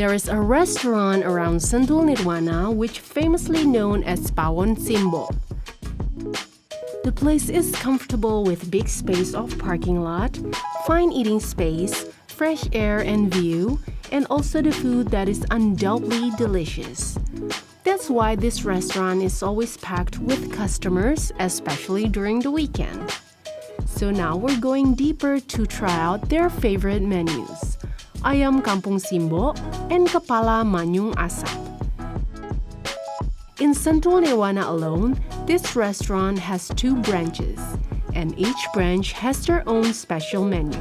There is a restaurant around Sentul Nirwana which famously known as Pawon Simbok. The place is comfortable with big space of parking lot, fine eating space, fresh air and view, and also the food that is undoubtedly delicious. That's why this restaurant is always packed with customers, especially during the weekend. So now we're going deeper to try out their favorite menus, Ayam Kampung Simbok and Kepala Manyung Asap. In Sentul Nirwana alone, this restaurant has 2 branches, and each branch has their own special menu.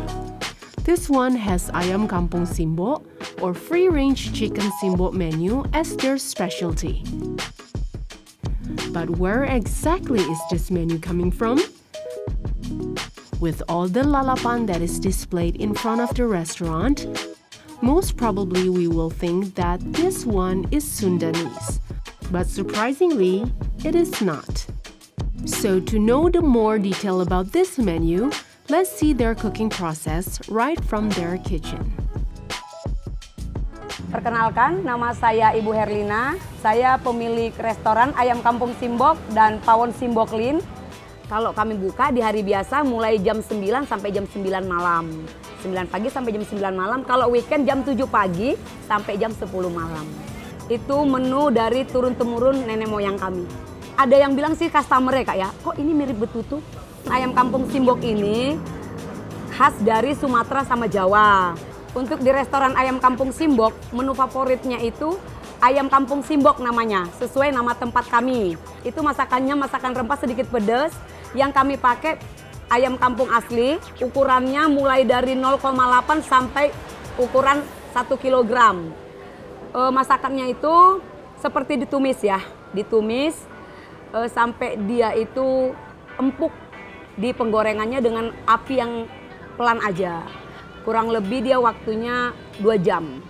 This one has Ayam Kampung Simbok or free-range chicken Simbok menu as their specialty. But where exactly is this menu coming from? With all the lalapan that is displayed in front of the restaurant, most probably we will think that this one is Sundanese. But surprisingly, it is not. So to know the more detail about this menu, let's see their cooking process right from their kitchen. Perkenalkan, nama saya Ibu Herlina. Saya pemilik restoran Ayam Kampung Simbok dan Pawon Simbok Lin. Kalau kami buka di hari biasa mulai jam 9 sampai jam 9 malam. 9 pagi sampai jam 9 malam. Kalau weekend jam 7 pagi sampai jam 10 malam. Itu menu dari turun-temurun nenek moyang kami. Ada yang bilang sih customer ya Kak ya, kok ini mirip betutu? Ayam Kampung Simbok ini khas dari Sumatera sama Jawa. Untuk di restoran Ayam Kampung Simbok, menu favoritnya itu Ayam Kampung Simbok namanya, sesuai nama tempat kami. Itu masakannya masakan rempah sedikit pedas, yang kami pakai ayam kampung asli, ukurannya mulai dari 0,8 sampai ukuran 1 kg. Masakannya itu seperti ditumis ya, ditumis sampai dia itu empuk di penggorengannya dengan api yang pelan aja. Kurang lebih dia waktunya 2 jam.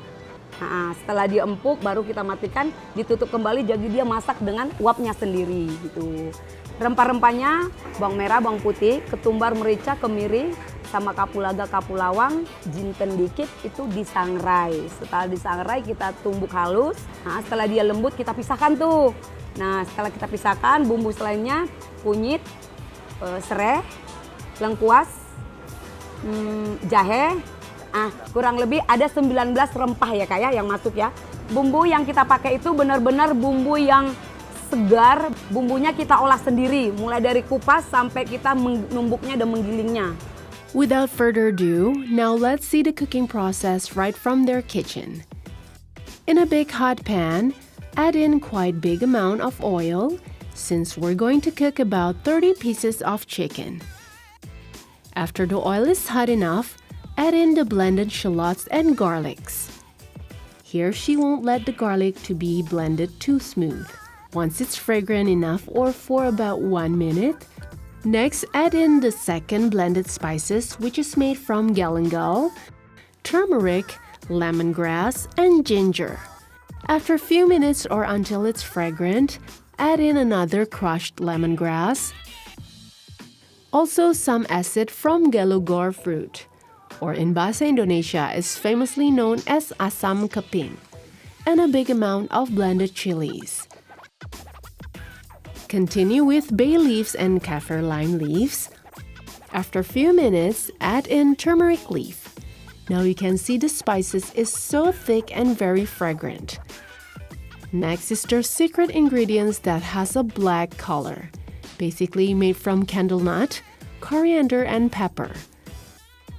Nah, setelah dia empuk baru kita matikan, ditutup kembali jadi dia masak dengan uapnya sendiri gitu. Rempah-rempahnya bawang merah, bawang putih, ketumbar, merica, kemiri, sama kapulaga, kapulawang, jinten dikit itu disangrai. Setelah disangrai kita tumbuk halus. Nah, setelah dia lembut kita pisahkan tuh. Nah, setelah kita pisahkan bumbu selainnya kunyit, serai, lengkuas, jahe. Kurang lebih ada 19 rempah ya Kak ya yang masuk ya. Bumbu yang kita pakai itu benar-benar bumbu yang segar. Bumbunya kita olah sendiri, mulai dari kupas sampai kita menumbuknya dan menggilingnya. Without further ado, now let's see the cooking process right from their kitchen. In a big hot pan, add in quite big amount of oil since we're going to cook about 30 pieces of chicken. After the oil is hot enough, add in the blended shallots and garlics. Here she won't let the garlic to be blended too smooth. Once it's fragrant enough or for about 1 minute, next add in the second blended spices which is made from galangal, turmeric, lemongrass, and ginger. After a few minutes or until it's fragrant, add in another crushed lemongrass, also some acid from galugor fruit, or in Bahasa Indonesia is famously known as asam keping, and a big amount of blended chilies. Continue with bay leaves and kaffir lime leaves. After a few minutes, add in turmeric leaf. Now you can see the spices is so thick and very fragrant. Next is their secret ingredients that has a black color, basically made from candle nut, coriander, and pepper.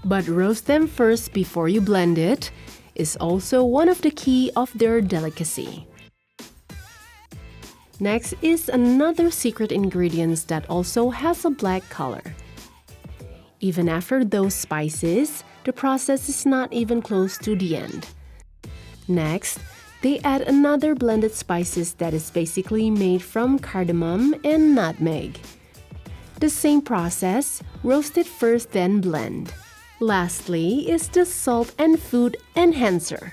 But roast them first before you blend it is also one of the key of their delicacy. Next is another secret ingredient that also has a black color. Even after those spices, the process is not even close to the end. Next, they add another blended spices that is basically made from cardamom and nutmeg. The same process, roast it first then blend. Lastly is the salt and food enhancer.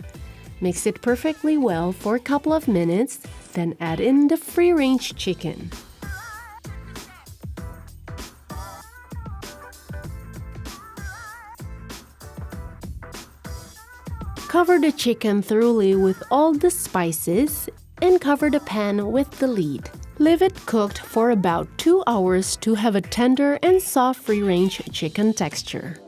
Mix it perfectly well for a couple of minutes, then add in the free-range chicken. Cover the chicken thoroughly with all the spices and cover the pan with the lid. Leave it cooked for about 2 hours to have a tender and soft free-range chicken texture.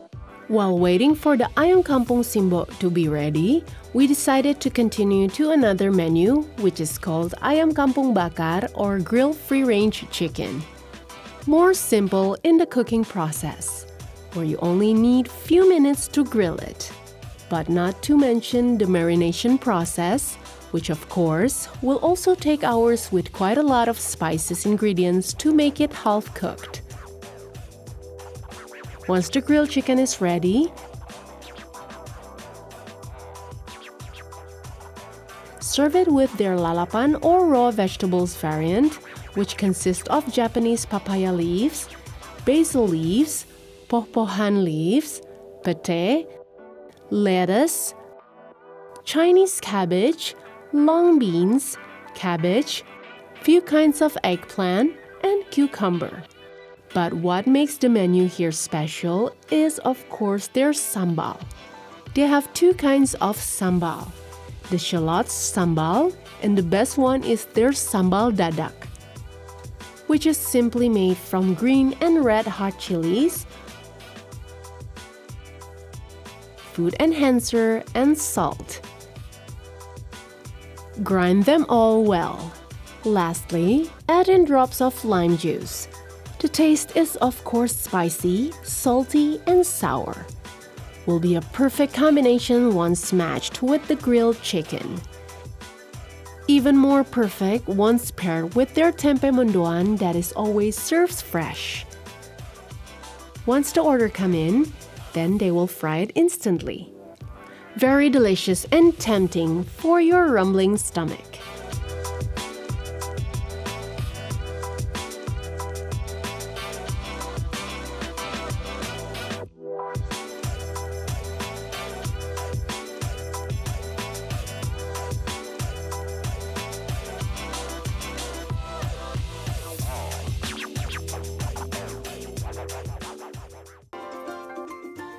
While waiting for the Ayam Kampung Simbok to be ready, we decided to continue to another menu, which is called Ayam Kampung Bakar or grilled free-range chicken. More simple in the cooking process, where you only need few minutes to grill it. But not to mention the marination process, which of course will also take hours with quite a lot of spices ingredients to make it half cooked. Once the grilled chicken is ready, serve it with their lalapan or raw vegetables variant, which consists of Japanese papaya leaves, basil leaves, poh-pohan leaves, pate, lettuce, Chinese cabbage, long beans, cabbage, few kinds of eggplant, and cucumber. But what makes the menu here special is of course their sambal. They have 2 kinds of sambal, the shallots sambal, and the best one is their sambal dadak, which is simply made from green and red hot chilies, food enhancer, and salt. Grind them all well. Lastly, add in drops of lime juice. The taste is of course spicy, salty, and sour. Will be a perfect combination once matched with the grilled chicken. Even more perfect once paired with their tempe mendoan that is always served fresh. Once the order come in, then they will fry it instantly. Very delicious and tempting for your rumbling stomach.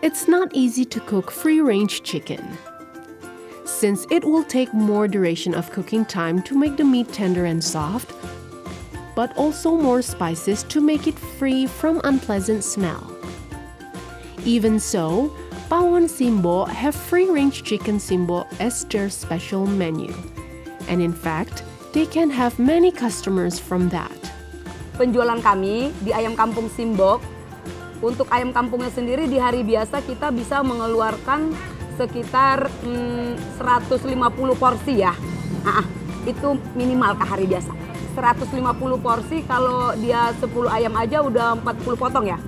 It's not easy to cook free-range chicken, since it will take more duration of cooking time to make the meat tender and soft, but also more spices to make it free from unpleasant smell. Even so, Pawon Simbok have free-range chicken Simbok as their special menu, and in fact, they can have many customers from that. Penjualan kami di Ayam Kampung Simbok, untuk ayam kampungnya sendiri di hari biasa kita bisa mengeluarkan sekitar 150 porsi ya. Itu minimal ke hari biasa. 150 porsi, kalau dia 10 ayam aja udah 40 potong ya.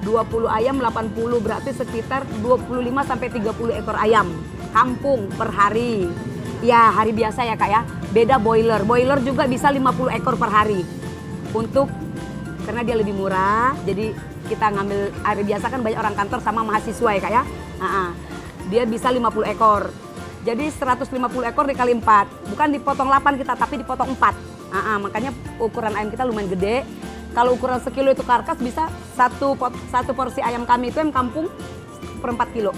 20 ayam 80, berarti sekitar 25 sampai 30 ekor ayam kampung per hari. Ya, hari biasa ya Kak ya. Beda boiler. Boiler juga bisa 50 ekor per hari. Karena dia lebih murah, jadi kita ngambil hari biasa kan banyak orang kantor sama mahasiswa ya Kak ya. Dia bisa 50 ekor. Jadi 150 ekor dikali 4. Bukan dipotong 8 kita, tapi dipotong 4. Makanya ukuran ayam kita lumayan gede. Kalau ukuran sekilo itu karkas bisa satu porsi ayam kami itu ayam kampung per 4 kilo.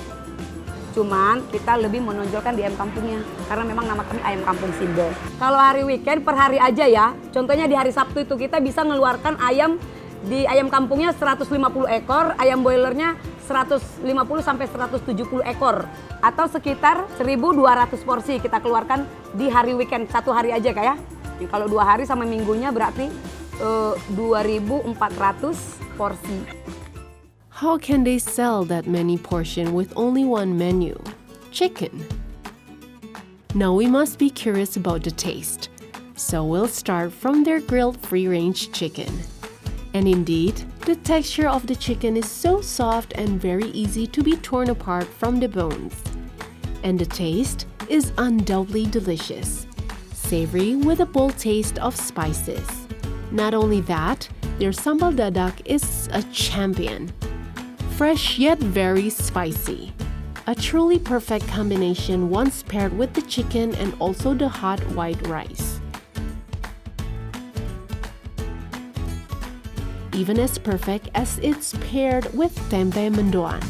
Cuman kita lebih menonjolkan di ayam kampungnya. Karena memang nama kami Ayam Kampung Simbok. Kalau hari weekend per hari aja ya. Contohnya di hari Sabtu itu kita bisa ngeluarkan ayam di ayam kampungnya 150 ekor, ayam boilernya 150 sampai 170 ekor. Atau sekitar 1.200 porsi kita keluarkan di hari weekend, 1 hari aja Kak ya. Kalau 2 hari sama minggunya berarti 2.400 porsi. How can they sell that many portion with only one menu? Chicken. Now we must be curious about the taste. So we'll start from their grilled free-range chicken. And indeed, the texture of the chicken is so soft and very easy to be torn apart from the bones. And the taste is undoubtedly delicious, savory with a bold taste of spices. Not only that, their sambal dadak is a champion. Fresh yet very spicy. A truly perfect combination once paired with the chicken and also the hot white rice. Even as perfect as it's paired with tempe mendoan.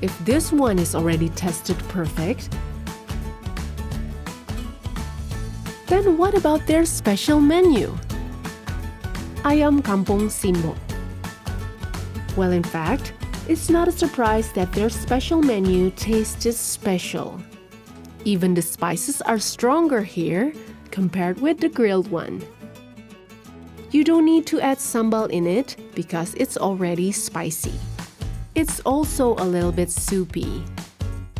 If this one is already tested perfect, then what about their special menu? Ayam Kampung Simbok. Well, in fact, it's not a surprise that their special menu tastes special. Even the spices are stronger here compared with the grilled one. You don't need to add sambal in it because it's already spicy. It's also a little bit soupy.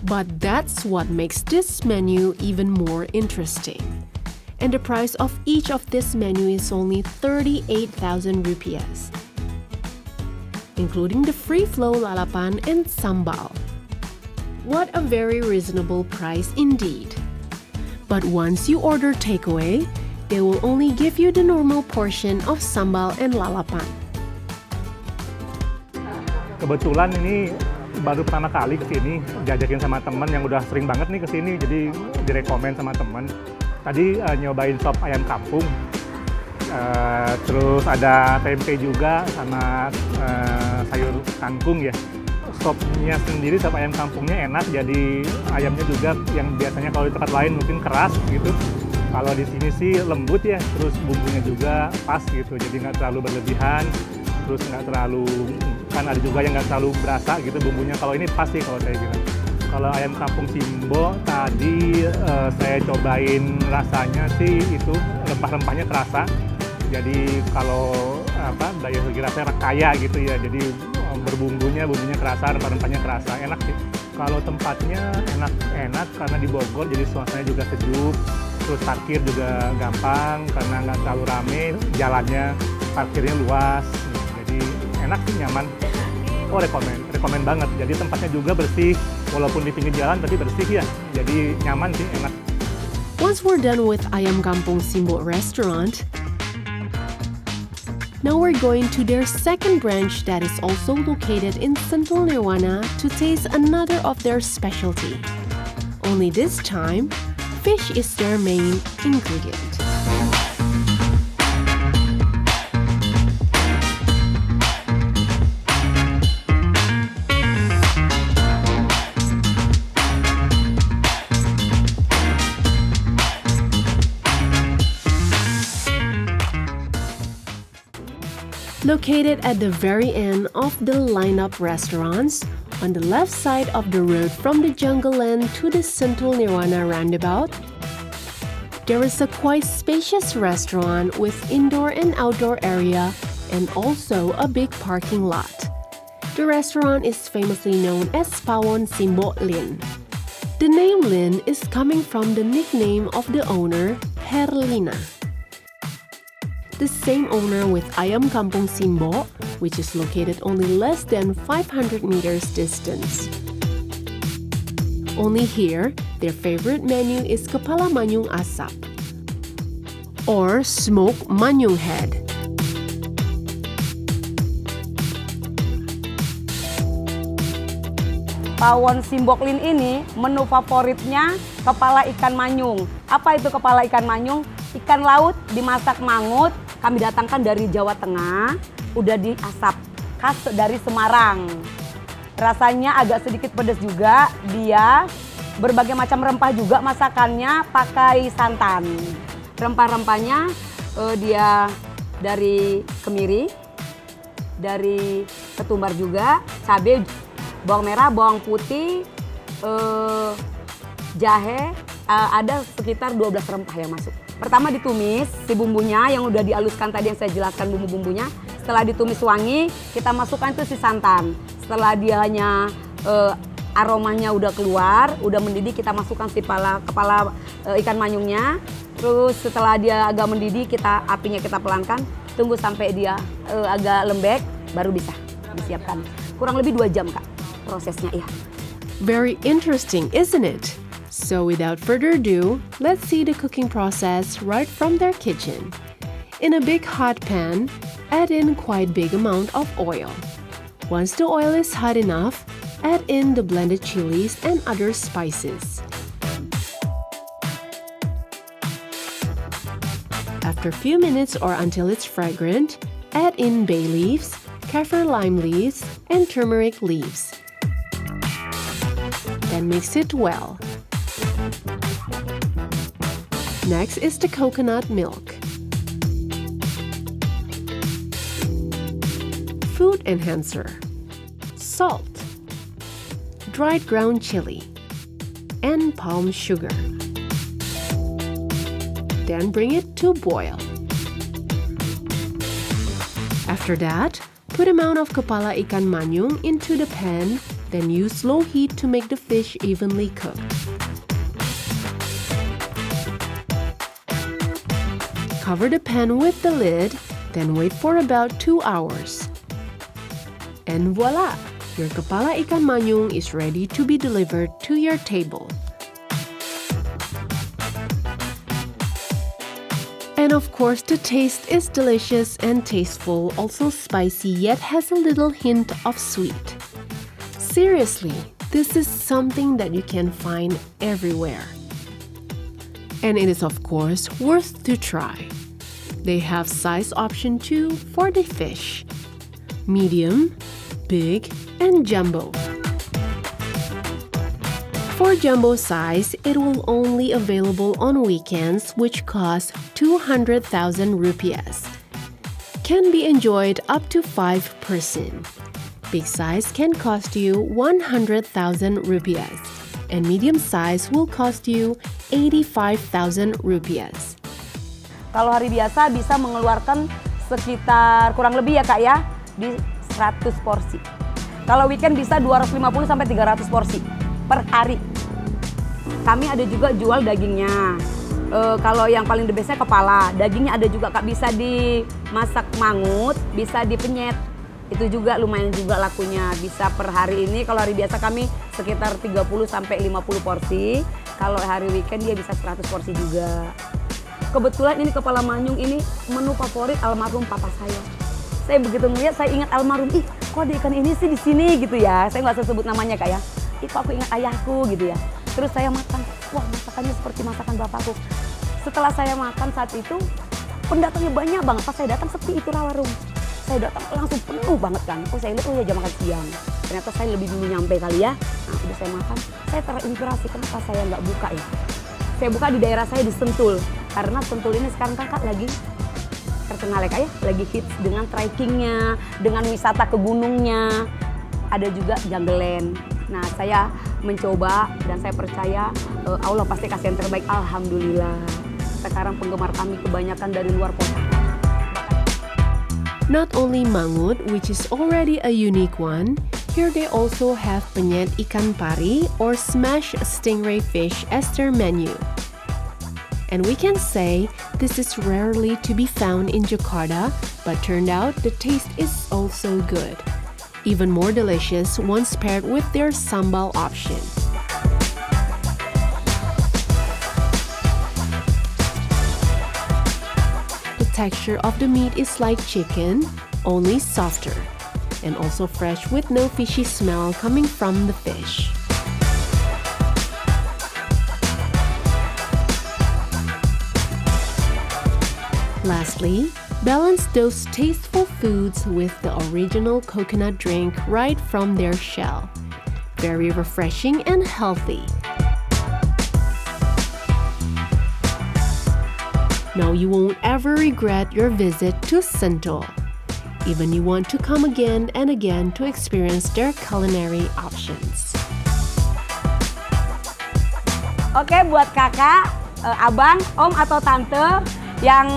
But that's what makes this menu even more interesting. And the price of each of this menu is only 38,000 rupiahs, including the free flow lalapan and sambal. What a very reasonable price indeed. But once you order takeaway, they will only give you the normal portion of sambal and lalapan. Kebetulan ini baru pertama kali kesini, diajakin sama teman yang udah sering banget nih kesini, jadi direkomend sama teman. Tadi nyobain sop ayam kampung, terus ada tempe juga sama sayur kangkung ya. Sopnya sendiri, sop ayam kampungnya enak, jadi ayamnya juga yang biasanya kalau di tempat lain mungkin keras gitu. Kalau di sini sih lembut ya, terus bumbunya juga pas gitu, jadi nggak terlalu berlebihan, terus nggak terlalu, kan ada juga yang nggak terlalu berasa gitu bumbunya. Kalau ini pas sih kalau saya bilang. Kalau ayam kampung Simbok tadi saya cobain rasanya sih itu rempah-rempahnya terasa. Jadi kalau dari segi rasanya kaya gitu ya. Jadi bumbunya kerasa, rempah-rempahnya kerasa, enak sih. Kalau tempatnya enak karena di Bogor, jadi suasananya juga sejuk. Terus parkir juga gampang karena nggak terlalu rame, jalannya parkirnya luas. Jadi enak sih, nyaman. Oh, rekomen banget. Jadi tempatnya juga bersih, walaupun di pinggir jalan tapi bersih ya. Jadi nyaman sih, enak. Once we're done with Ayam Kampung Simbok restaurant, now we're going to their second branch that is also located in Sentul Nirwana to taste another of their specialty. Only this time, fish is their main ingredient. Located at the very end of the lineup restaurants, on the left side of the road from the Jungle Land to the Sentul Nirwana roundabout, there is a quite spacious restaurant with indoor and outdoor area and also a big parking lot. The restaurant is famously known as Pawon Simbok Lin. The name Lin is coming from the nickname of the owner, Herlina. The same owner with Ayam Kampung Simbok, which is located only less than 500 meters distance. Only here, their favorite menu is kepala manyung asap, or smoked manyung head. Pawon Simbok Lin ini menu favoritnya kepala ikan manyung. Apa itu kepala ikan manyung? Ikan laut dimasak mangut. Kami datangkan dari Jawa Tengah, udah diasap, khas dari Semarang. Rasanya agak sedikit pedas juga, dia berbagai macam rempah juga masakannya pakai santan. Rempah-rempahnya dia dari kemiri, dari ketumbar juga, cabai, bawang merah, bawang putih, jahe, ada sekitar 12 rempah yang masuk. Pertama ditumis si bumbunya yang udah dihaluskan tadi yang saya jelaskan bumbu-bumbunya. Setelah ditumis wangi, kita masukkan itu si santan. Setelah dianya aromanya udah keluar, udah mendidih, kita masukkan si kepala ikan manyungnya. Terus setelah dia agak mendidih, apinya kita pelankan. Tunggu sampai dia agak lembek, baru bisa disiapkan. Kurang lebih 2 jam Kak prosesnya ya. Very interesting, isn't it? So without further ado, let's see the cooking process right from their kitchen. In a big hot pan, add in quite big amount of oil. Once the oil is hot enough, add in the blended chilies and other spices. After a few minutes or until it's fragrant, add in bay leaves, kaffir lime leaves, and turmeric leaves. then mix it well. Next is the coconut milk. Food enhancer, salt, dried ground chili, and palm sugar. Then bring it to boil. After that, put amount of kepala ikan manyung into the pan, then use low heat to make the fish evenly cooked. Cover the pan with the lid, then wait for about 2 hours. And voila! Your kepala ikan manyung is ready to be delivered to your table. And of course, the taste is delicious and tasteful, also spicy, yet has a little hint of sweet. Seriously, this is something that you can find everywhere. And it is of course worth to try. They have size option too for the fish: medium, big, and jumbo. For jumbo size, it will only available on weekends, which cost 200,000 rupiahs. Can be enjoyed up to 5 person. Big size can cost you 100,000 rupiahs, and medium size will cost you 85,000 rupiahs. Kalau hari biasa bisa mengeluarkan sekitar kurang lebih ya Kak ya, di 100 porsi. Kalau weekend bisa 250 sampai 300 porsi per hari. Kami ada juga jual dagingnya. Kalau yang paling the bestnya kepala. Dagingnya ada juga Kak, bisa dimasak mangut, bisa dipenyet. Itu juga lumayan juga lakunya. Bisa per hari ini, kalau hari biasa kami sekitar 30 sampai 50 porsi. Kalau hari weekend dia bisa 100 porsi juga. Kebetulan ini kepala manyung ini menu favorit almarhum papa saya. Saya begitu ngeliat, saya ingat almarhum, ih kok ada ikan ini sih di sini gitu ya. Saya nggak usah sebut namanya Kak ya. Ih kok aku ingat ayahku gitu ya. Terus saya makan, wah masakannya seperti masakan bapakku. Setelah saya makan saat itu, pendatangnya banyak banget. Pas saya datang sepi itu warung. Saya datang langsung penuh banget kan. Oh saya lihat, oh ya jam makan siang. Ternyata saya lebih dulu nyampe kali ya. Nah udah saya makan, saya terinspirasi kenapa saya nggak buka ya. Saya buka di daerah saya di Sentul. Karena Sentul ini sekarang kakak lagi terkenal ya Kak ya. Lagi hits dengan trekkingnya, dengan wisata ke gunungnya. Ada juga jungle. Nah saya mencoba dan saya percaya Allah pasti kasih yang terbaik. Alhamdulillah. Sekarang penggemar kami kebanyakan dari luar kota. Not only mangut, which is already a unique one, here they also have penyet ikan pari or smashed stingray fish as their menu. And we can say this is rarely to be found in Jakarta, but turned out the taste is also good. Even more delicious once paired with their sambal option. The texture of the meat is like chicken, only softer, and also fresh with no fishy smell coming from the fish. Lastly, balance those tasteful foods with the original coconut drink right from their shell. Very refreshing and healthy. Now you won't ever regret your visit to Sentul. Even you want to come again and again to experience their culinary options. Oke, buat kakak, abang, om atau tante yang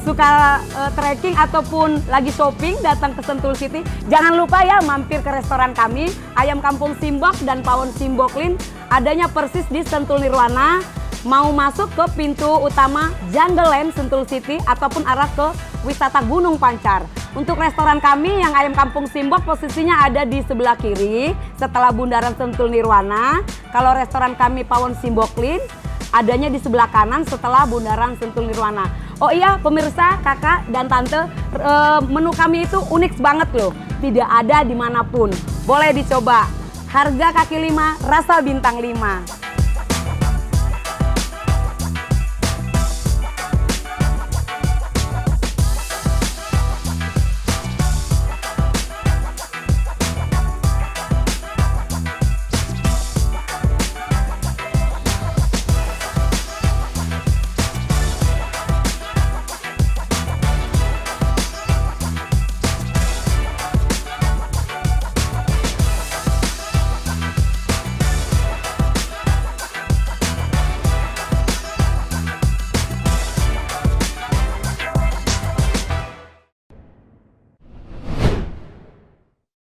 suka trekking ataupun lagi shopping datang ke Sentul City, jangan lupa ya mampir ke restoran kami Ayam Kampung Simbok dan Pawon Simboklin. Adanya persis di Sentul Nirwana. Mau masuk ke pintu utama Jungle Land Sentul City ataupun arah ke wisata Gunung Pancar. Untuk restoran kami yang Ayam Kampung Simbok posisinya ada di sebelah kiri setelah bundaran Sentul Nirwana. Kalau restoran kami Pawon Simboklin adanya di sebelah kanan setelah bundaran Sentul Nirwana. Oh iya pemirsa, kakak dan tante, menu kami itu unik banget loh. Tidak ada dimanapun. Boleh dicoba. Harga kaki 5, rasa bintang 5.